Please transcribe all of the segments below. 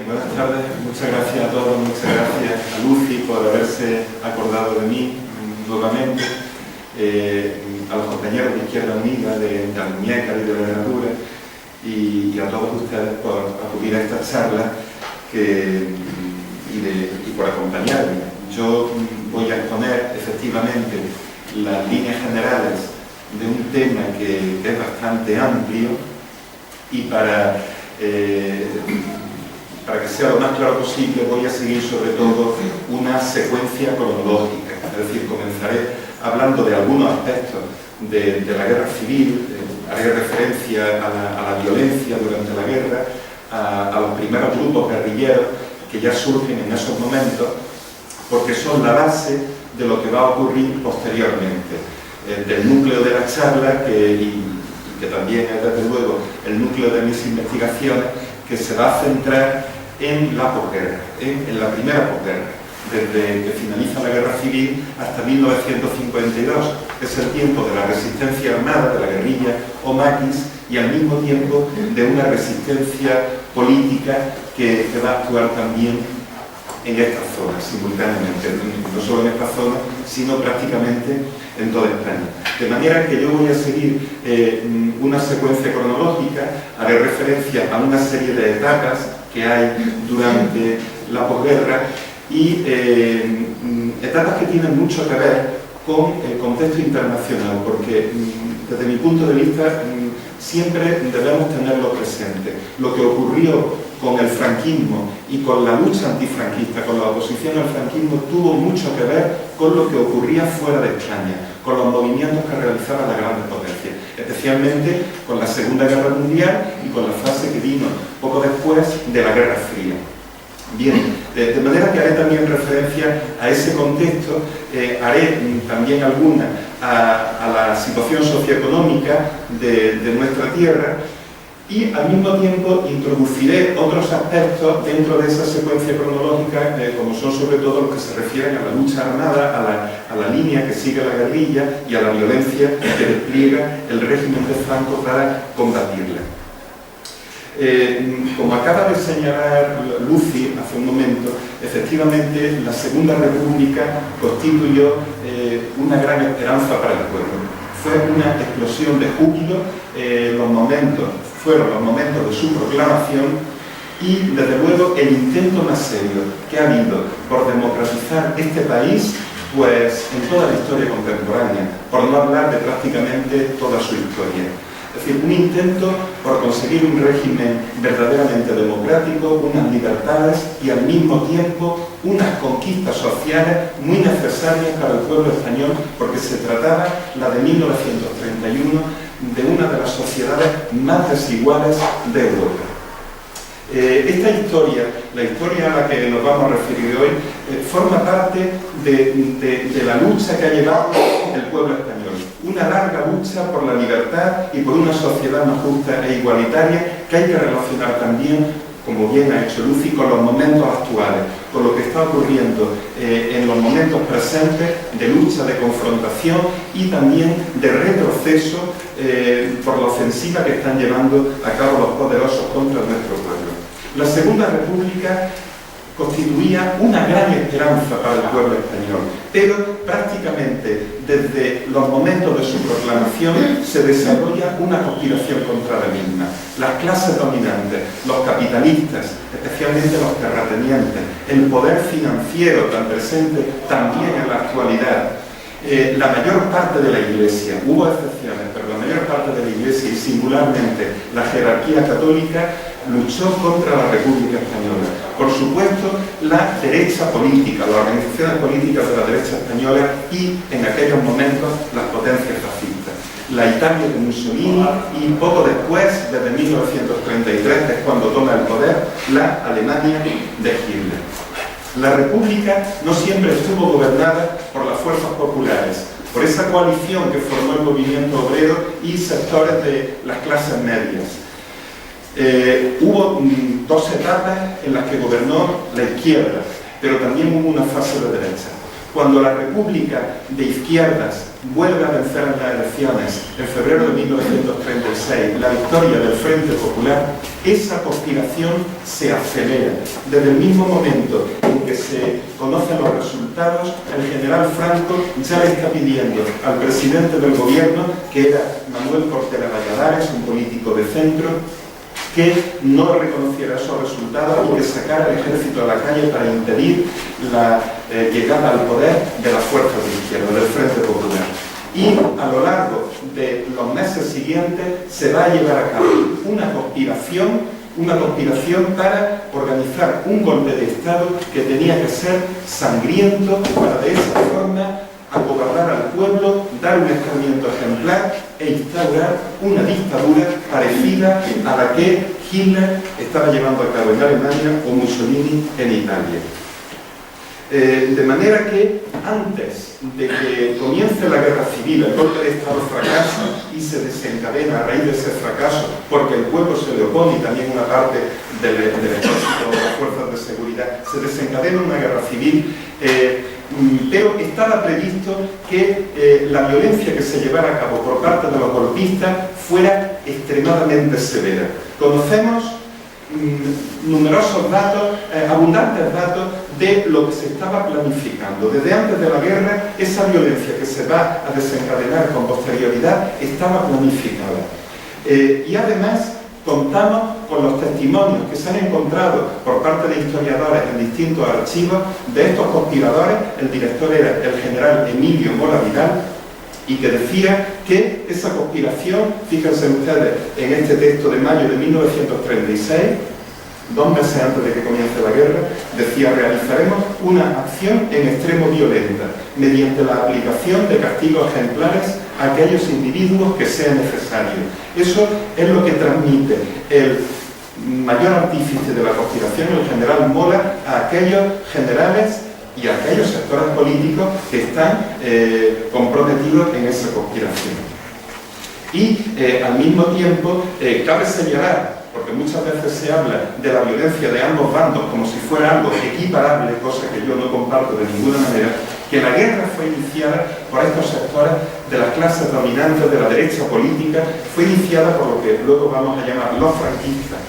Buenas tardes, muchas gracias a todos, muchas gracias a Lucy por haberse acordado de mí nuevamente, a los compañeros de Izquierda Unida, de Almuñécar y de Literatura, y a todos ustedes por acudir a esta charla y por acompañarme. Yo voy a exponer efectivamente las líneas generales de un tema que es bastante amplio, y para que sea lo más claro posible voy a seguir sobre todo una secuencia cronológica, es decir, comenzaré hablando de algunos aspectos de la guerra civil, haré referencia a la violencia durante la guerra, a los primeros grupos guerrilleros que ya surgen en esos momentos, porque son la base de lo que va a ocurrir posteriormente, del núcleo de la charla que también es desde luego el núcleo de mis investigaciones, que se va a centrar en la posguerra, en la primera posguerra, desde que finaliza la guerra civil hasta 1952, es el tiempo de la resistencia armada, de la guerrilla o maquis, y al mismo tiempo de una resistencia política que va a actuar también en estas zonas simultáneamente, no solo en esta zona, sino prácticamente en toda España. De manera que yo voy a seguir una secuencia cronológica, haré referencia a una serie de etapas que hay durante la posguerra y etapas que tienen mucho que ver con el contexto internacional, porque desde mi punto de vista siempre debemos tenerlo presente. Lo que ocurrió con el franquismo y con la lucha antifranquista, con la oposición al franquismo, tuvo mucho que ver con lo que ocurría fuera de España, con los movimientos que realizaban las grandes potencias, especialmente con la Segunda Guerra Mundial y con la fase que vino poco después de la Guerra Fría. Bien, de manera que haré también referencia a ese contexto, haré también alguna a la situación socioeconómica de nuestra tierra, y al mismo tiempo introduciré otros aspectos dentro de esa secuencia cronológica, como son sobre todo los que se refieren a la lucha armada, a la línea que sigue la guerrilla y a la violencia que despliega el régimen de Franco para combatirla. Como acaba de señalar Lucy hace un momento, efectivamente la Segunda República constituyó una gran esperanza para el pueblo. Fue una explosión de júbilo, fueron los momentos de su proclamación, y desde luego el intento más serio que ha habido por democratizar este país, pues en toda la historia contemporánea, por no hablar de prácticamente toda su historia. Es decir, un intento por conseguir un régimen verdaderamente democrático, unas libertades y al mismo tiempo unas conquistas sociales muy necesarias para el pueblo español, porque se trataba, la de 1931, de una de las sociedades más desiguales de Europa. Esta historia, la historia a la que nos vamos a referir hoy, forma parte de la lucha que ha llevado el pueblo español. Una larga lucha por la libertad y por una sociedad más justa e igualitaria, que hay que relacionar también, como bien ha hecho Lucy, con los momentos actuales, con lo que está ocurriendo en los momentos presentes de lucha, de confrontación y también de retroceso por la ofensiva que están llevando a cabo los poderosos contra nuestro pueblo. La Segunda República constituía una gran esperanza para el pueblo español, pero prácticamente desde los momentos de su proclamación se desarrolla una conspiración contra la misma. Las clases dominantes, los capitalistas, especialmente los terratenientes, el poder financiero tan presente también en la actualidad, la mayor parte de la Iglesia, hubo excepciones, pero la mayor parte de la Iglesia y singularmente la jerarquía católica luchó contra la República Española. Por supuesto, la derecha política, las organizaciones políticas de la derecha española y, en aquellos momentos, las potencias fascistas. La Italia de Mussolini y, poco después, desde 1933, que es cuando toma el poder, la Alemania de Hitler. La República no siempre estuvo gobernada por las fuerzas populares, por esa coalición que formó el movimiento obrero y sectores de las clases medias. Hubo dos etapas en las que gobernó la izquierda, pero también hubo una fase de derecha. Cuando la República de Izquierdas vuelve a vencer en las elecciones en febrero de 1936, la victoria del Frente Popular, esa conspiración se acelera. Desde el mismo momento en que se conocen los resultados, el general Franco ya le está pidiendo al presidente del gobierno, que era Manuel Cortera Valladares, un político de centro, que no reconociera esos resultados y que sacara el ejército a la calle para impedir la llegada al poder de las fuerzas de izquierda, del Frente Popular. Y a lo largo de los meses siguientes se va a llevar a cabo una conspiración para organizar un golpe de Estado que tenía que ser sangriento para de esa forma acobardar al pueblo, dar un escarmiento ejemplar e instaurar una dictadura parecida a la que Hitler estaba llevando a cabo en Alemania o Mussolini en Italia. De manera que antes de que comience la guerra civil, el golpe de Estado fracasa y se desencadena a raíz de ese fracaso, porque el pueblo se le opone y también una parte del ejército o de las fuerzas de seguridad, se desencadena una guerra civil, pero estaba previsto que la violencia que se llevara a cabo por parte de los golpistas fuera extremadamente severa. Conocemos numerosos datos, abundantes datos de lo que se estaba planificando. Desde antes de la guerra, esa violencia que se va a desencadenar con posterioridad estaba planificada. Y además contamos con los testimonios que se han encontrado por parte de historiadores en distintos archivos de estos conspiradores. El director era el general Emilio Mola Vidal, y que decía que esa conspiración, fíjense ustedes en este texto de mayo de 1936, 2 meses antes de que comience la guerra, decía: realizaremos una acción en extremo violenta, mediante la aplicación de castigos ejemplares a aquellos individuos que sea necesario. Eso es lo que transmite el mayor artífice de la conspiración, el general Mola, a aquellos generales y a aquellos sectores políticos que están comprometidos en esa conspiración. Y al mismo tiempo cabe señalar, porque muchas veces se habla de la violencia de ambos bandos como si fuera algo equiparable, cosa que yo no comparto de ninguna manera, que la guerra fue iniciada por estos sectores de las clases dominantes de la derecha política, fue iniciada por lo que luego vamos a llamar los franquistas.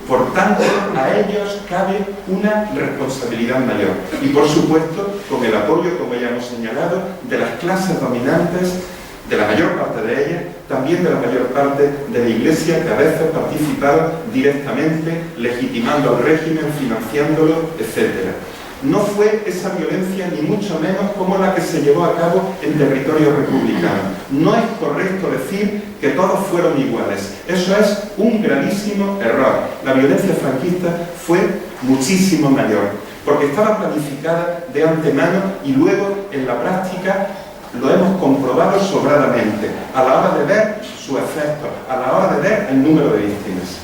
Por tanto, a ellos cabe una responsabilidad mayor. Y por supuesto, con el apoyo, como ya hemos señalado, de las clases dominantes, de la mayor parte de ellas, también de la mayor parte de la Iglesia, que a veces participaron directamente, legitimando al régimen, financiándolo, etc. No fue esa violencia ni mucho menos como la que se llevó a cabo en territorio republicano. No es correcto decir que todos fueron iguales. Eso es un gravísimo error. La violencia franquista fue muchísimo mayor, porque estaba planificada de antemano y luego en la práctica lo hemos comprobado sobradamente a la hora de ver su efecto, a la hora de ver el número de víctimas.